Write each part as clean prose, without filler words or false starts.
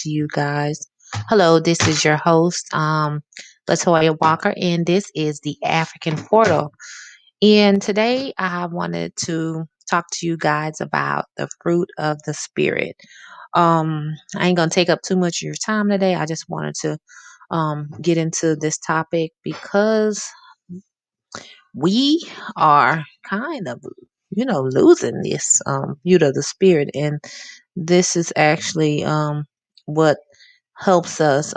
to you guys. Hello, this is your host, Latoya Walker, and this is the African Portal. And today I wanted to talk to you guys about the fruit of the Spirit. I ain't gonna take up too much of your time today. I just wanted to get into this topic because we are kind of, losing this fruit of the Spirit, and this is actually what helps us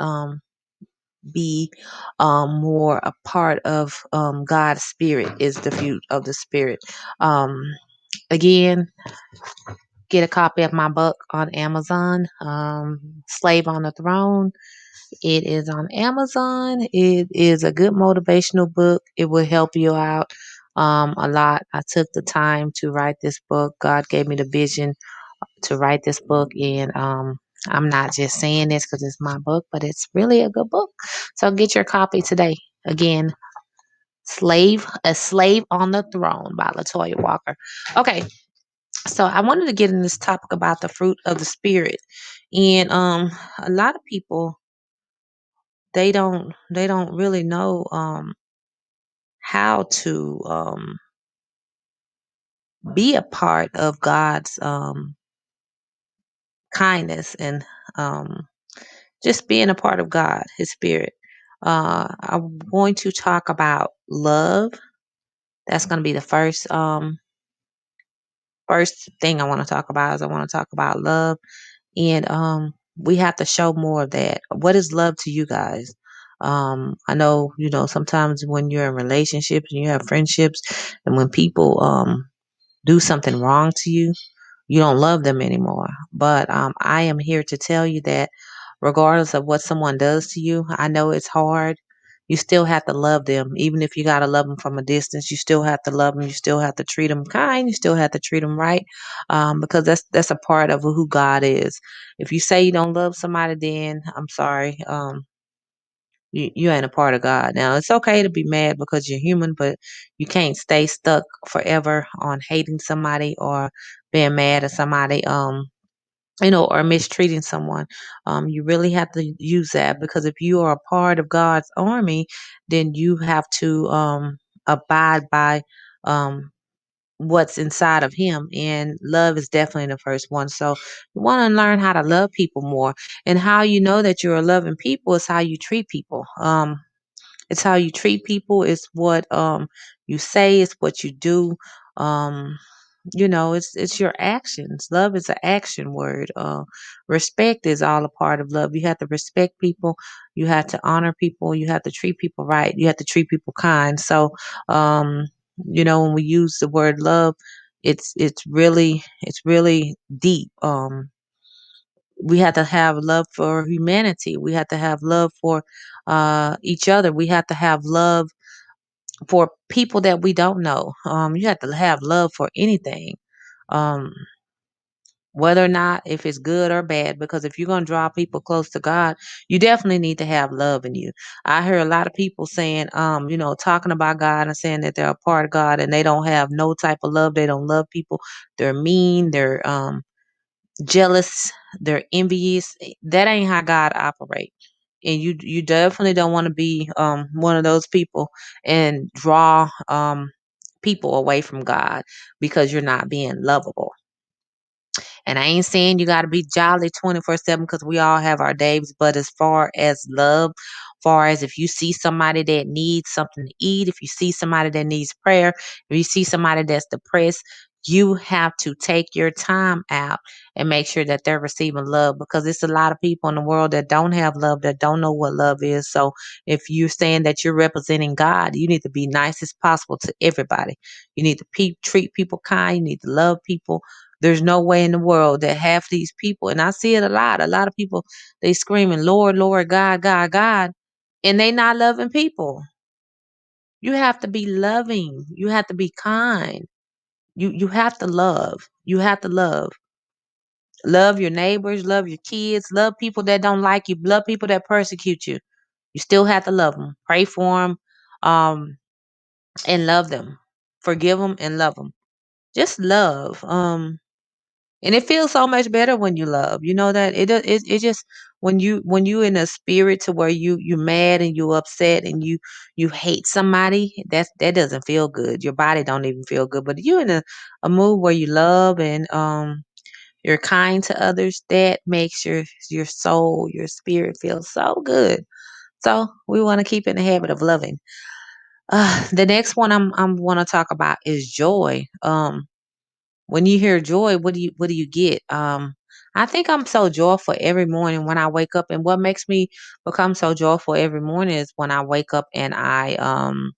be more a part of God's spirit is the fruit of the spirit. Um, Again, get a copy of my book on Amazon, Slave on the Throne. It is on Amazon. It is a good motivational book. It will help you out a lot. I took the time to write this book. God gave me the vision to write this book, and I'm not just saying this because it's my book, but it's really a good book. So get your copy today. Again, A Slave on the Throne by Latoya Walker. Okay, so I wanted to get in this topic about the fruit of the spirit. And a lot of people they don't really know how to be a part of God's kindness and um just being a part of God, His Spirit. I'm going to talk about love. That's going to be the first thing I want to talk about. Is I want to talk about love, and we have to show more of that. What is love to you guys? I know sometimes when you're in relationships and you have friendships, and when people do something wrong to you, you don't love them anymore. But I am here to tell you that regardless of what someone does to you, I know it's hard. You still have to love them. Even if you got to love them from a distance, you still have to love them. You still have to treat them kind. You still have to treat them right, because that's a part of who God is. If you say you don't love somebody, then I'm sorry. You ain't a part of God. Now, it's okay to be mad because you're human, but you can't stay stuck forever on hating somebody or being mad at somebody, or mistreating someone. You really have to use that because if you are a part of God's army, then you have to abide by um, what's inside of Him. And love is definitely the first one. So you want to learn how to love people more. And how you know that you're loving people is how you treat people. It's how you treat people. It's what you say. It's what you do. Um, it's your actions. Love is an action word. Respect is all a part of love. You have to respect people. You have to honor people. You have to treat people right. You have to treat people kind. So, when we use the word love, it's really deep. We have to have love for humanity. We have to have love for each other. We have to have love for people that we don't know. You have to have love for anything, um, whether or not if it's good or bad. Because if you're gonna draw people close to God, you definitely need to have love in you. I hear a lot of people saying, talking about God and saying that they're a part of God and they don't have no type of love. They don't love people. They're mean. They're jealous, they're envious. That ain't how God operates. And you definitely don't want to be one of those people and draw people away from God because you're not being lovable. And I ain't saying you got to be jolly 24/7 because we all have our days. But as far as love, far as if you see somebody that needs something to eat, if you see somebody that needs prayer, if you see somebody that's depressed, you have to take your time out and make sure that they're receiving love because it's a lot of people in the world that don't have love, that don't know what love is. So if you're saying that you're representing God, you need to be nice as possible to everybody. You need to treat people kind. You need to love people. There's no way in the world that half these people, and I see it a lot. A lot of people, they screaming, Lord, Lord, God, God, God, and they not loving people. You have to be loving. You have to be kind. You have to love. You have to love. Love your neighbors. Love your kids. Love people that don't like you. Love people that persecute you. You still have to love them. Pray for them, and love them. Forgive them and love them. Just love. And it feels so much better when you love. You know that it just when you in a spirit to where you mad and you upset and you hate somebody, that doesn't feel good. Your body don't even feel good. But you in a mood where you love and you're kind to others, that makes your soul, your spirit feel so good. So we want to keep in the habit of loving. The next one I'm want to talk about is joy. When you hear joy, what do you get? I think I'm so joyful every morning when I wake up, and what makes me become so joyful every morning is when I wake up and I'm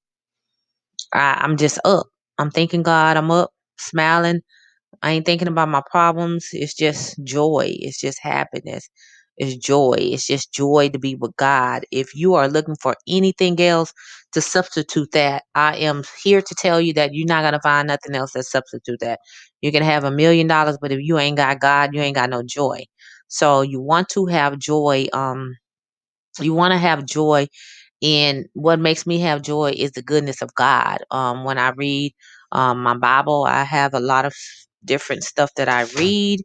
just up. I'm thanking God. I'm up, smiling. I ain't thinking about my problems. It's just joy. It's just happiness. It's joy. It's just joy to be with God. If you are looking for anything else to substitute that, I am here to tell you that you're not going to find nothing else that substitute that. You can have $1 million, but if you ain't got God, you ain't got no joy. So you want to have joy. You want to have joy, and what makes me have joy is the goodness of God. When I read my Bible, I have a lot of different stuff that I read.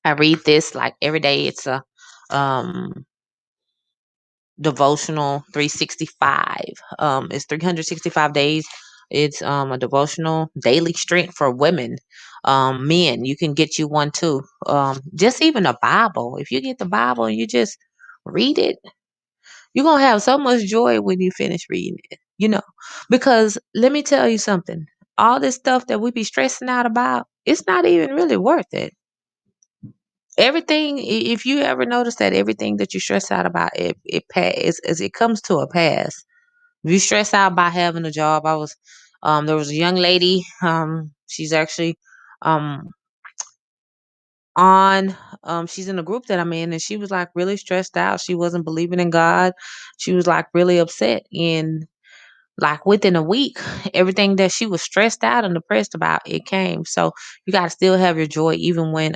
I read this like every day. It's a um, devotional 365. It's 365 days. It's a devotional daily strength for women. Men, you can get you one too. Just even a Bible. If you get the Bible and you just read it, you're gonna have so much joy when you finish reading it, because let me tell you something. All this stuff that we be stressing out about, it's not even really worth it. Everything, if you ever notice that everything that you stress out about, it pass as it comes to a pass. If you stress out by having a job, there was a young lady, she's actually, um, on, she's in the group that I'm in, and she was like really stressed out. She wasn't believing in God. She was like really upset, and like within a week, everything that she was stressed out and depressed about, it came. So you got to still have your joy even when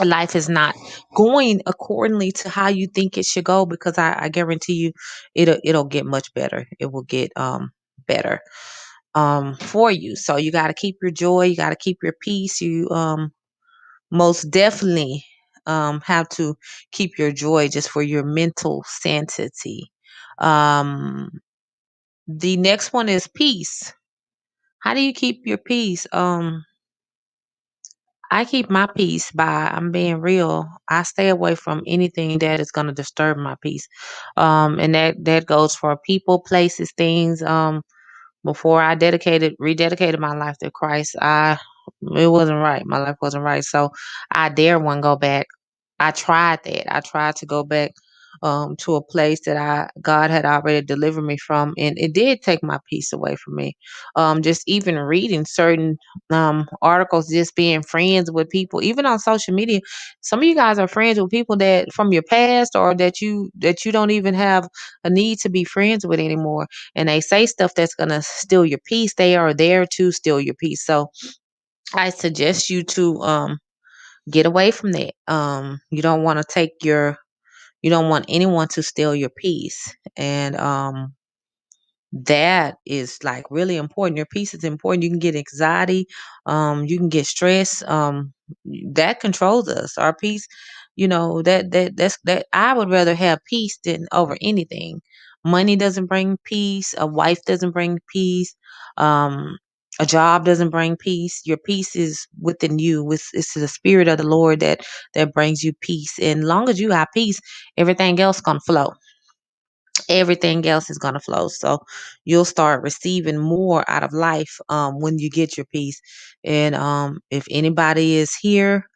life is not going accordingly to how you think it should go, because I guarantee you it'll get much better. It will get better for you. So you got to keep your joy, you got to keep your peace. You most definitely have to keep your joy just for your mental sanity. um the next one is peace. How do you keep your peace? I keep my peace by, I'm being real. I stay away from anything that is going to disturb my peace. And that goes for people, places, things. Before I rededicated my life to Christ, it wasn't right. My life wasn't right. So I dare one go back. I tried that. I tried to go back to a place that God had already delivered me from, and it did take my peace away from me. Just even reading certain articles, just being friends with people, even on social media. Some of you guys are friends with people that from your past, or that you don't even have a need to be friends with anymore, and they say stuff that's gonna steal your peace. They are there to steal your peace. So I suggest you to get away from that. You don't want to you don't want anyone to steal your peace. And that is like really important. Your peace is important. You can get anxiety, you can get stress. That controls us. Our peace, that I would rather have peace than over anything. Money doesn't bring peace, a wife doesn't bring peace, um, a job doesn't bring peace. Your peace is within you. It's the spirit of the Lord that brings you peace. And long as you have peace, everything else gonna flow. Everything else is going to flow. So you'll start receiving more out of life when you get your peace. And if anybody is here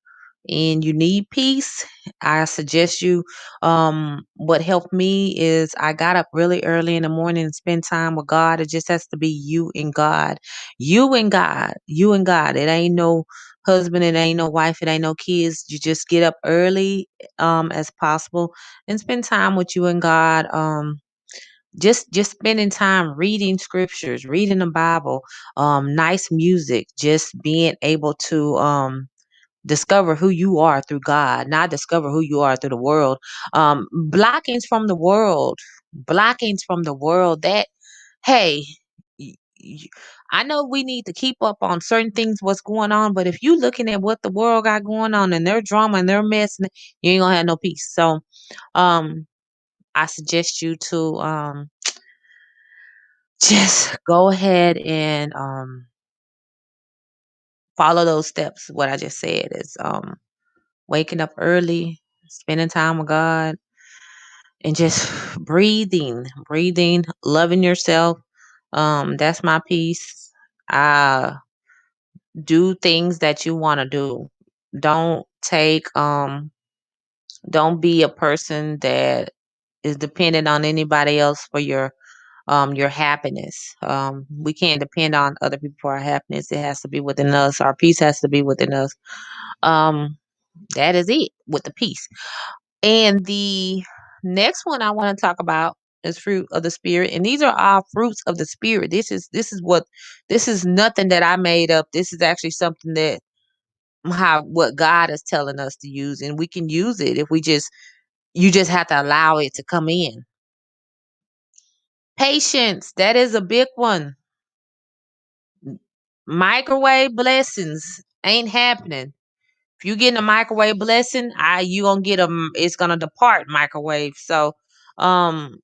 and you need peace, I suggest you, what helped me is I got up really early in the morning and spend time with God. It just has to be you and God. You and God. You and God. It ain't no husband, it ain't no wife, it ain't no kids. You just get up early as possible and spend time with you and God. Just spending time reading scriptures, reading the Bible, nice music, just being able to discover who you are through God, not discover who you are through the world. Blockings from the world, blockings from the world. That, hey, y- y- I know we need to keep up on certain things, what's going on, but if you looking at what the world got going on and their drama and their mess, you ain't gonna have no peace. So, um, I suggest you to just go ahead and follow those steps. What I just said is waking up early, spending time with God, and just breathing, loving yourself. That's my piece. Uh, do things that you want to do. Don't take don't be a person that is dependent on anybody else for your happiness. We can't depend on other people for our happiness. It has to be within us. Our peace has to be within us. Um, that is it with the peace. And the next one I want to talk about is fruit of the spirit. And these are all fruits of the spirit. This is nothing that I made up. This is actually something that how what God is telling us to use, and we can use it if we just you just have to allow it to come in. Patience, that is a big one. Microwave blessings ain't happening. If you getting a microwave blessing, you gonna get it's gonna depart microwave. So um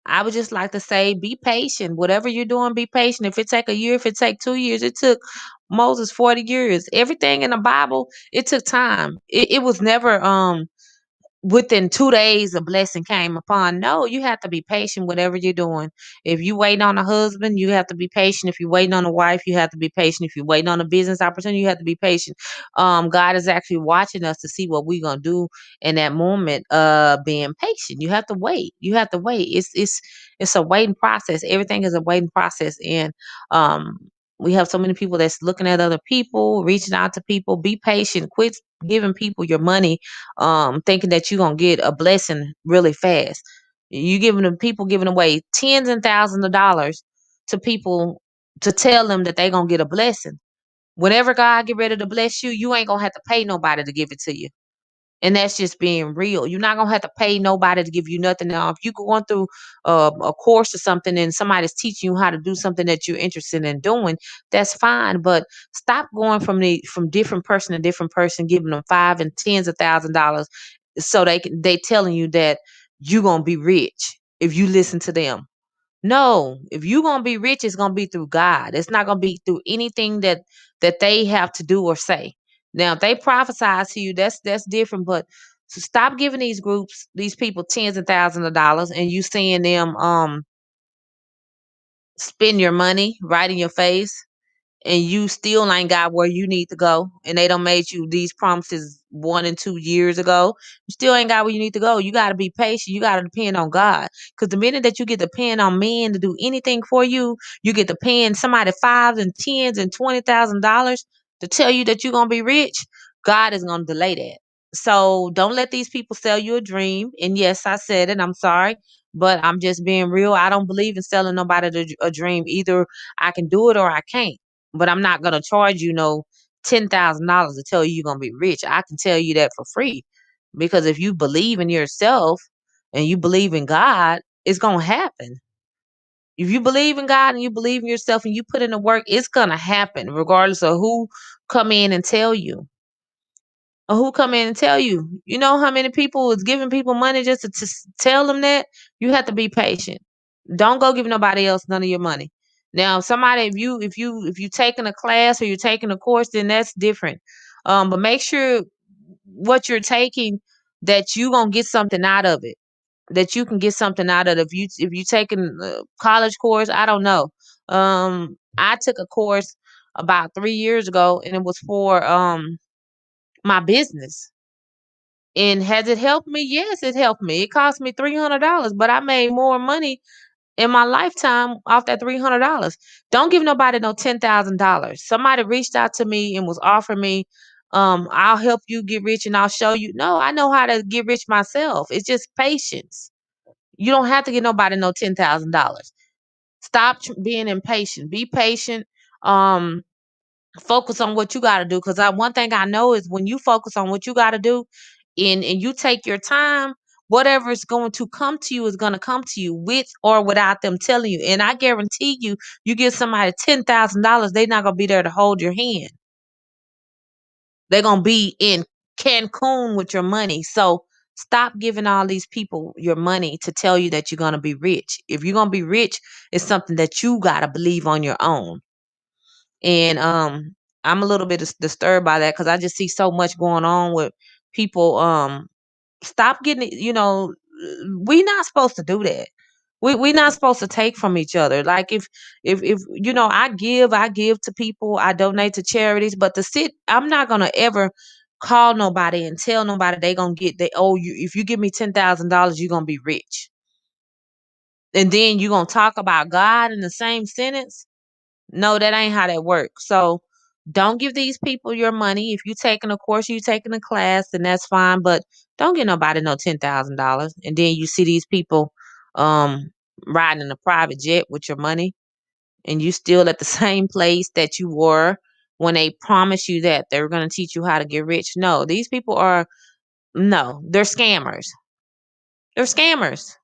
I would just like to say be patient. Whatever you're doing, be patient. If it take a year, if it take 2 years, it took Moses 40 years. Everything in the Bible, it took time. It was never within 2 days a blessing came upon. No, you have to be patient whatever you're doing. If you waiting on a husband, you have to be patient. If you waiting on a wife, you have to be patient. If you waiting on a business opportunity, you have to be patient. God is actually watching us to see what we're gonna do in that moment. Being patient, you have to wait. You have to wait. It's a waiting process. Everything is a waiting process. And um we have so many people that's looking at other people, reaching out to people. Be patient. Quit giving people your money thinking that you're gonna get a blessing really fast. You giving them people giving away tens and thousands of dollars to people to tell them that they gonna get a blessing. Whenever God get ready to bless you, you ain't gonna have to pay nobody to give it to you. And that's just being real. You're not gonna have to pay nobody to give you nothing. Now, if you going through a course or something and somebody's teaching you how to do something that you're interested in doing, that's fine. But stop going from different person to different person, giving them five and tens of $1,000, so they telling you that you gonna be rich if you listen to them. No, if you gonna be rich, it's gonna be through God. It's not gonna be through anything that they have to do or say. Now, if they prophesy to you, that's different. But so stop giving these groups, these people, tens of thousands of dollars, and you seeing them spend your money right in your face, and you still ain't got where you need to go, and they don't made you these promises 1 and 2 years ago, you still ain't got where you need to go. You got to be patient. You got to depend on God, because the minute that you get to depend on men to do anything for you, you get to paying somebody five and tens and $20,000 to tell you that you're gonna be rich. God is gonna delay that. So don't let these people sell you a dream. And yes, I said it. I'm sorry, but I'm just being real. I don't believe in selling nobody a dream. Either I can do it or I can't, but I'm not gonna charge you no $10,000 to tell you you're gonna be rich. I can tell you that for free, because if you believe in yourself and you believe in God, it's gonna happen. If you believe in God and you believe in yourself and you put in the work, it's gonna happen, regardless of who come in and tell you. Or who come in and tell you. You know how many people is giving people money just to tell them that? You have to be patient. Don't go give nobody else none of your money. Now, somebody, if you taking a class or you're taking a course, then that's different. But make sure what you're taking, that you gonna get something out of it. That you can get something out of it. If you taking a college course, I don't know. I took a course about 3 years ago, and it was for my business. And has it helped me? Yes, it helped me. It cost me $300, but I made more money in my lifetime off that $300. Don't give nobody no $10,000. Somebody reached out to me and was offering me, I'll help you get rich and I'll show you. No, I know how to get rich myself. It's just patience. You don't have to give nobody no $10,000. Stop being impatient. Be patient. Um, Focus on what you got to do. Because one thing I know is when you focus on what you got to do, and you take your time, Whatever is going to come to you is going to come to you with or without them telling you. And I guarantee you, you give somebody $10,000, they're not going to be there to hold your hand. They're going to be in Cancun with your money. So stop giving all these people your money to tell you that you're going to be rich. If you're going to be rich, it's something that you got to believe on your own. And I'm a little bit disturbed by that because I just see so much going on with people. Stop getting it, we not supposed to do that. We not supposed to take from each other. Like if I give to people, I donate to charities, but I'm not gonna ever call nobody and tell nobody they owe you. If you give me $10,000, you're gonna be rich. And then you're gonna talk about God in the same sentence. No, that ain't how that works. So don't give these people your money. If you taking a course, you taking a class, then that's fine. But don't give nobody no $10,000. And then you see these people um riding in a private jet with your money, and you still at the same place that you were when they promised you that they were going to teach you how to get rich. No, these people are no, they're scammers. They're scammers.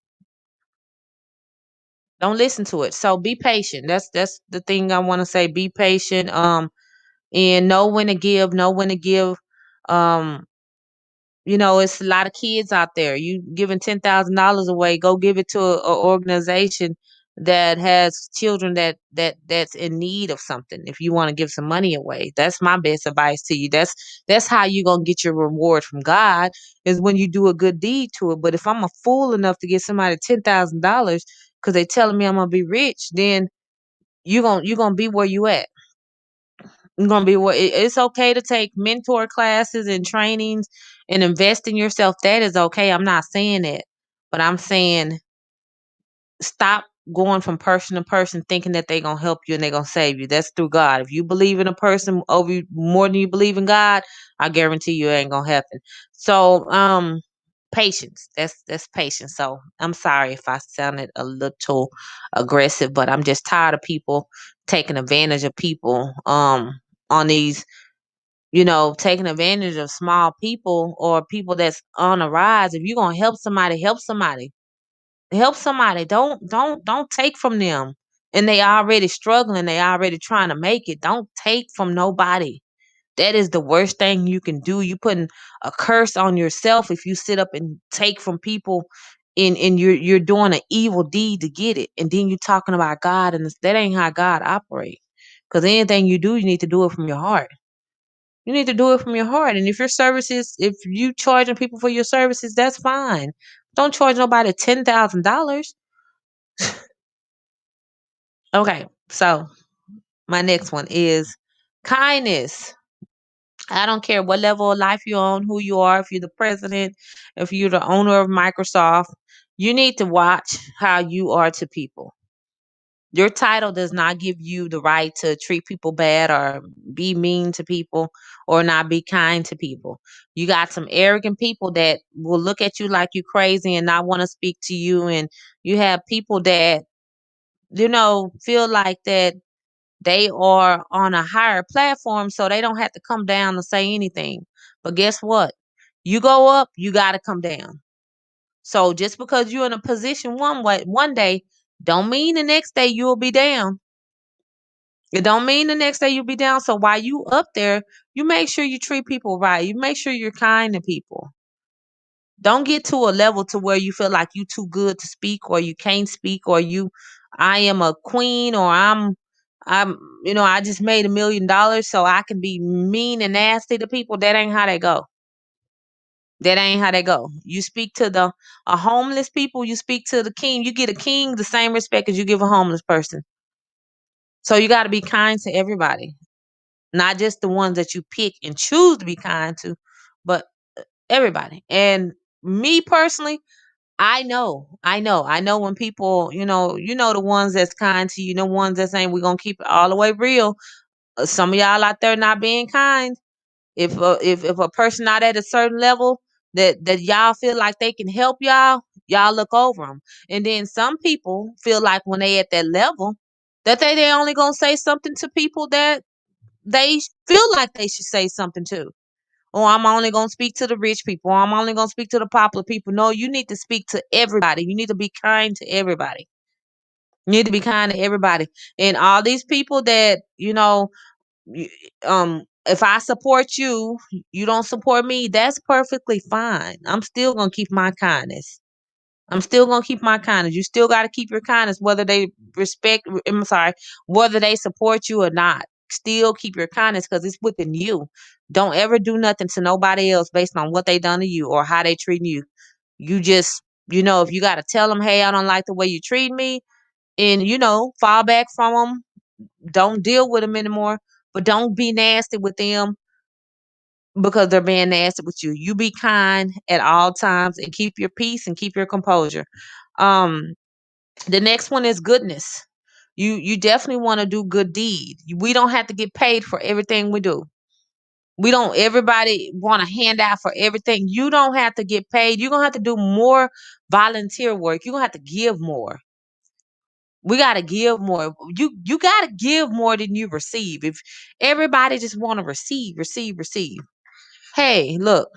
Don't listen to it. So be patient. That's the thing I want to say. Be patient. And know when to give, know when to give. Um, it's a lot of kids out there. You giving $10,000 away, go give it to a organization that has children that's in need of something. If you want to give some money away, that's my best advice to you. That's how you gonna get your reward from God is when you do a good deed to it. But if I'm a fool enough to give somebody $10,000 because they telling me I'm gonna be rich, then you gonna be where you at. Gonna be what it's okay to take mentor classes and trainings and invest in yourself. That is okay. I'm not saying that, but I'm saying stop going from person to person thinking that they're gonna help you and they're gonna save you. That's through God. If you believe in a person more than you believe in God, I guarantee you it ain't gonna happen. So patience. That's patience. So I'm sorry if I sounded a little aggressive, but I'm just tired of people taking advantage of people on these, taking advantage of small people or people that's on the rise. If you're gonna help somebody, help somebody. Help somebody. Don't take from them. And they already struggling, they already trying to make it. Don't take from nobody. That is the worst thing you can do. You putting a curse on yourself if you sit up and take from people and you're doing an evil deed to get it. And then you talking about God and that ain't how God operates. Because anything you do, you need to do it from your heart. You need to do it from your heart. And if you charging people for your services, that's fine. Don't charge nobody $10,000. Okay, so my next one is kindness. I don't care what level of life you're on, who you are, if you're the president, if you're the owner of Microsoft, you need to watch how you are to people. Your title does not give you the right to treat people bad or be mean to people or not be kind to people. You got some arrogant people that will look at you like you crazy and not want to speak to you. And you have people that, feel like that they are on a higher platform so they don't have to come down to say anything. But guess what? You go up, you got to come down. So just because you're in a position one day, don't mean the next day you'll be down. It don't mean the next day you'll be down. So while you up there, you make sure you treat people right. You make sure you're kind to people. Don't get to a level to where you feel like you too good to speak or you can't speak or I am a queen or I'm I just made $1 million so I can be mean and nasty to people. That ain't how they go. That ain't how they go. You speak to the a homeless people, you speak to the king. You get a king the same respect as you give a homeless person. So you got to be kind to everybody, not just the ones that you pick and choose to be kind to, but everybody. And me personally, I know when people, the ones that's kind to you, the ones that saying we're gonna keep it all the way real. Some of y'all out there not being kind. If a person not at a certain level that y'all feel like they can help y'all look over them. And then some people feel like when they at that level that they only gonna say something to people that they feel like they should say something to. or I'm only gonna speak to the rich people, or I'm only gonna speak to the popular people. No, you need to speak to everybody. You need to be kind to everybody. You need to be kind to everybody. And all these people that, y- if I support you, you don't support me, that's perfectly fine. I'm still gonna keep my kindness. I'm still gonna keep my kindness. You still gotta keep your kindness, whether they respect I'm sorry, whether they support you or not. Still keep your kindness because it's within you. Don't ever do nothing to nobody else based on what they done to you or how they treating you. You just, if you gotta tell them, hey, I don't like the way you treat me, and fall back from them. Don't deal with them anymore, but don't be nasty with them because they're being nasty with you. You be kind at all times and keep your peace and keep your composure. Um, the next one is goodness. You definitely want to do good deed. We don't have to get paid for everything we do. We don't everybody want to hand out for everything. You don't have to get paid. You're gonna have to do more volunteer work. You're gonna have to give more. We gotta give more. You gotta give more than you receive. If everybody just want to receive, receive, receive. Hey, look,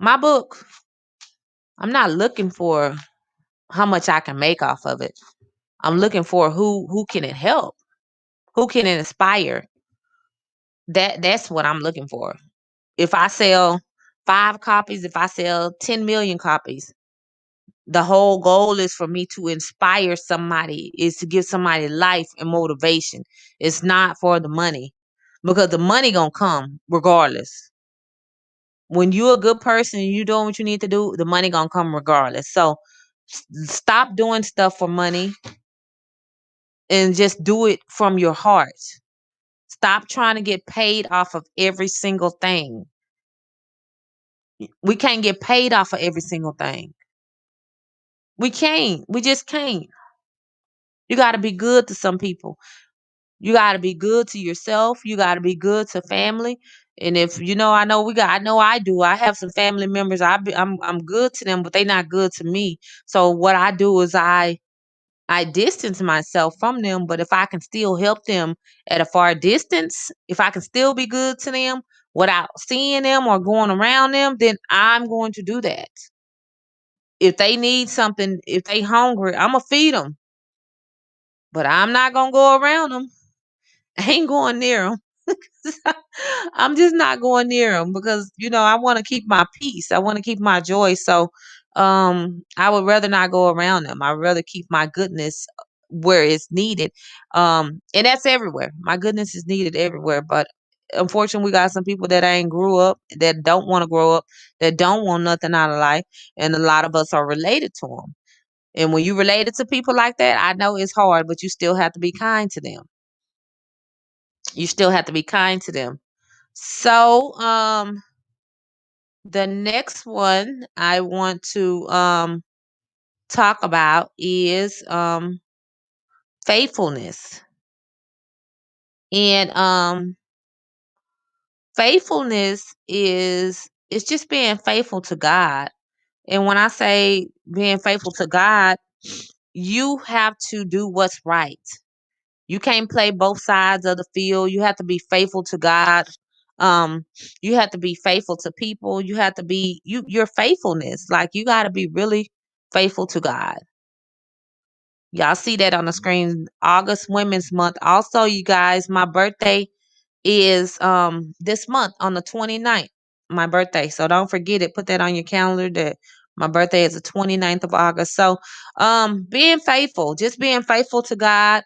my book. I'm not looking for how much I can make off of it. I'm looking for who can it help, who can it inspire. That's what I'm looking for. If I sell 5 copies, if I sell 10 million copies, the whole goal is for me to inspire somebody, is to give somebody life and motivation. It's not for the money because the money gonna come regardless. When you're a good person and you doing what you need to do, the money gonna come regardless. So stop doing stuff for money and just do it from your heart. Stop trying to get paid off of every single thing. We can't get paid off of every single thing. We can't. We just can't. You got to be good to some people. You got to be good to yourself. You got to be good to family. And if I know I do. I have some family members. I'm good to them, but they not good to me. So what I do is I distance myself from them, but if I can still help them at a far distance, if I can still be good to them without seeing them or going around them, then I'm going to do that. If they need something, if they hungry, I'm gonna feed them, but I'm not gonna go around them. I ain't going near them. I'm just not going near them because I want to keep my peace. I want to keep my joy. So I would rather not go around them. I'd rather keep my goodness where it's needed. And that's everywhere. My goodness is needed everywhere. But unfortunately, we got some people that ain't grew up, that don't want to grow up, that don't want nothing out of life, and a lot of us are related to them. And when you related to people like that, I know it's hard, but you still have to be kind to them. You still have to be kind to them. So, the next one I want to talk about is faithfulness. And faithfulness is it's just being faithful to God. And when I say being faithful to God, you have to do what's right. You can't play both sides of the field. You have to be faithful to God. Um, you have to be faithful to people. You have to be your faithfulness. Like you got to be really faithful to God. Y'all see that on the screen. August Women's Month. Also, you guys, my birthday is this month on the 29th. My birthday. So don't forget it. Put that on your calendar that my birthday is the 29th of August. So being faithful, just being faithful to God.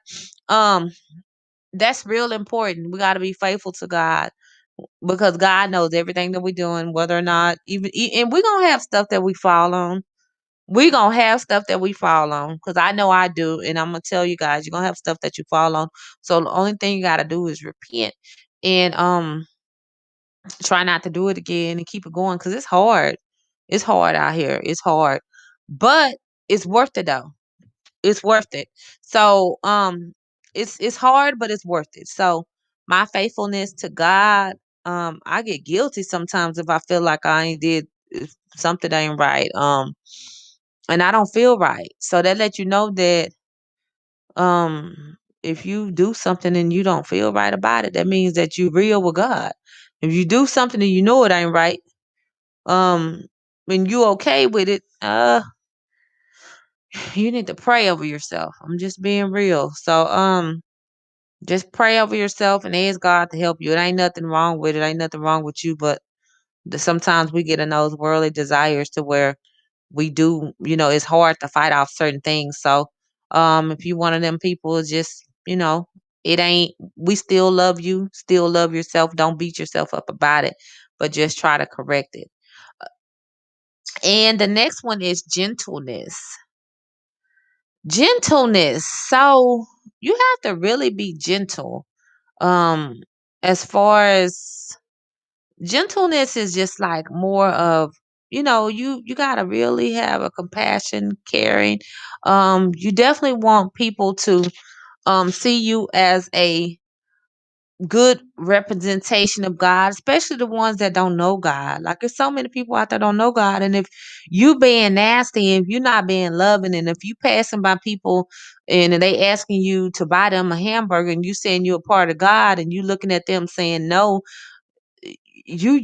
Um that's real important. We got to be faithful to God because God knows everything that we're doing, whether or not and we're gonna have stuff that we fall on. We're gonna have stuff that we fall on because I know I do, and I'm gonna tell you guys, you're gonna have stuff that you fall on. So the only thing you gotta do is repent and try not to do it again and keep it going because it's hard. It's hard out here. It's hard, but it's worth it though. It's worth it. So it's hard, but it's worth it. So my faithfulness to God, I get guilty sometimes if I feel like I ain't did if something ain't right. And I don't feel right. So that let you know that um if you do something and you don't feel right about it, that means that you real with God. If you do something and you know it ain't right, um, when you okay with it, you need to pray over yourself. I'm just being real. So, just pray over yourself and ask God to help you. It ain't nothing wrong with it. Ain't nothing wrong with you, but sometimes we get in those worldly desires to where we do, it's hard to fight off certain things. So, if you one of them people, just, it ain't, we still love you, still love yourself. Don't beat yourself up about it, but just try to correct it. And the next one is gentleness. Gentleness. So you have to really be gentle. Um, as far as gentleness is just like more of, you gotta really have a compassion, caring. You definitely want people to see you as a good representation of God, especially the ones that don't know God. Like there's so many people out there don't know God. And if you being nasty, if you're not being loving, and if you passing by people and they asking you to buy them a hamburger and you saying you're a part of God and you looking at them saying no, you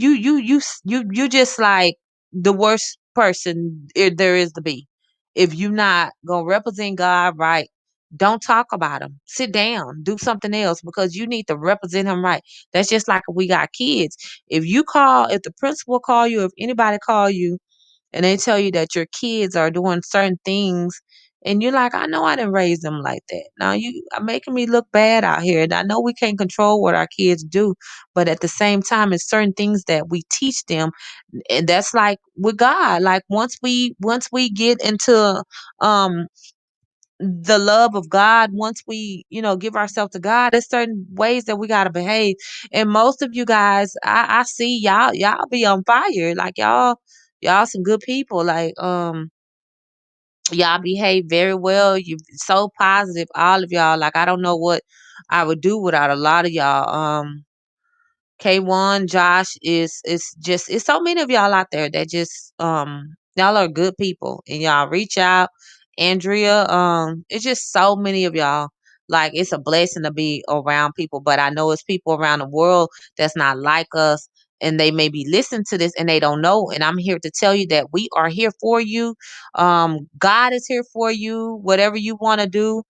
just like the worst person there is to be. If you not gonna represent God right, don't talk about him. Sit down, do something else because you need to represent him right. That's just like we got kids. If the principal call you, if anybody call you and they tell you that your kids are doing certain things and you're like, I know I didn't raise them like that. Now you are making me look bad out here. And I know we can't control what our kids do, but at the same time, it's certain things that we teach them. And that's like with God. Like once we get into um the love of God, once we, give ourselves to God, there's certain ways that we gotta behave. And most of you guys, I see y'all be on fire. Like y'all some good people. Like y'all behave very well. You so positive, all of y'all. Like I don't know what I would do without a lot of y'all. K1, Josh is just it's so many of y'all out there that just y'all are good people and y'all reach out. Andrea, it's just so many of y'all. Like it's a blessing to be around people, but I know it's people around the world that's not like us and they may be listening to this and they don't know. And I'm here to tell you that we are here for you. God is here for you. Whatever you want to do,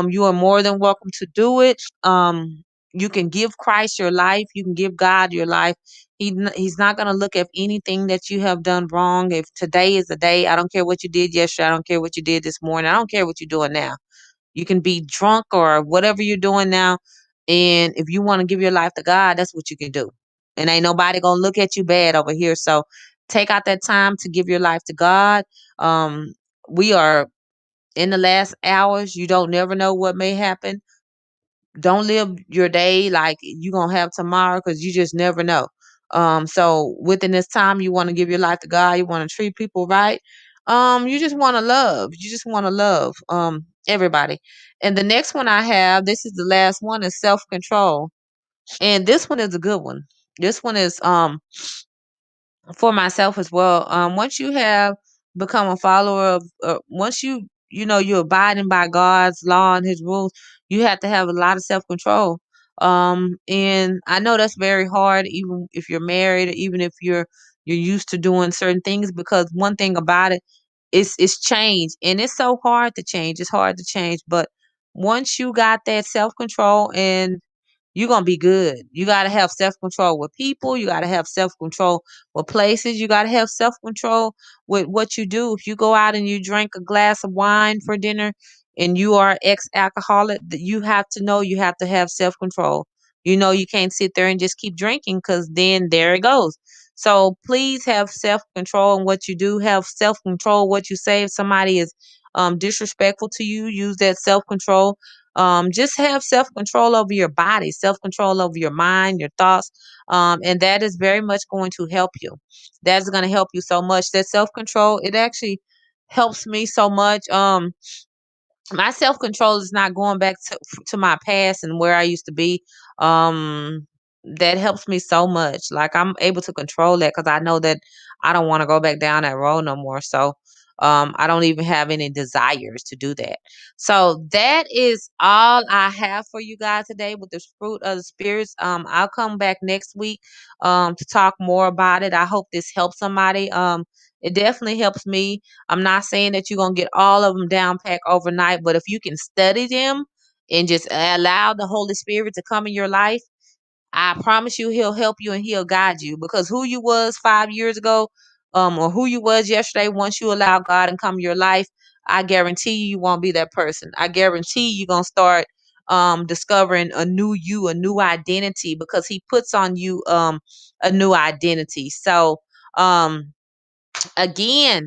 you are more than welcome to do it. You can give Christ your life. You can give God your life. He's not going to look at anything that you have done wrong. If today is the day, I don't care what you did yesterday. I don't care what you did this morning. I don't care what you're doing now. You can be drunk or whatever you're doing now. And if you want to give your life to God, that's what you can do. And ain't nobody going to look at you bad over here. So take out that time to give your life to God. We are in the last hours. You don't never know what may happen. Don't live your day like you gonna have tomorrow because you just never know. So within this time, you want to give your life to God. You want to treat people right. You just want to love. You just want to love everybody. And the next one I have, this is the last one, is self control. And this one is a good one. This one is for myself as well. Once you have become a follower of, once you're abiding by God's law and His rules, you have to have a lot of self control. And I know that's very hard, even if you're married, or even if you're used to doing certain things. Because one thing about it, it's change, and it's so hard to change. It's hard to change, but once you got that self control and you're gonna be good. You gotta have self-control with people, you gotta have self-control with places, you gotta have self-control with what you do. If you go out and you drink a glass of wine for dinner and you are ex-alcoholic, you have to know you have to have self-control. You can't sit there and just keep drinking because then there it goes. So please have self-control in what you do, have self-control what you say. If somebody is disrespectful to you, use that self-control. Just have self control over your body, self control over your mind, your thoughts, and that is very much going to help you. That's going to help you so much. That self control, it actually helps me so much. My self control is not going back to my past and where I used to be. That helps me so much. Like I'm able to control that because I know that I don't want to go back down that road no more. So I don't even have any desires to do that. So that is all I have for you guys today with the fruit of the spirits. I'll come back next week to talk more about it. I hope this helps somebody. It definitely helps me. I'm not saying that you're gonna get all of them down pack overnight, but if you can study them and just allow the Holy Spirit to come in your life, I promise you he'll help you and he'll guide you, because who you was 5 years ago, or who you was yesterday, once you allow God and come in your life, I guarantee you won't be that person. I guarantee you're gonna start discovering a new you, a new identity, because he puts on you a new identity. So again,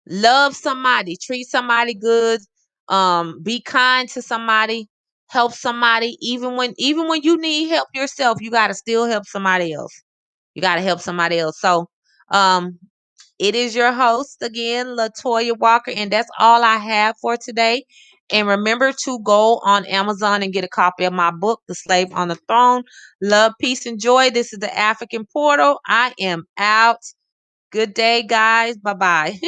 love somebody, treat somebody good, be kind to somebody, help somebody. Even when you need help yourself, you gotta still help somebody else. You gotta help somebody else. So um it is your host again, Latoya Walker, and that's all I have for today. And remember to go on Amazon and get a copy of my book, The Slave on the Throne. Love, peace, and joy. This is the African Portal. I am out. Good day, guys. Bye bye.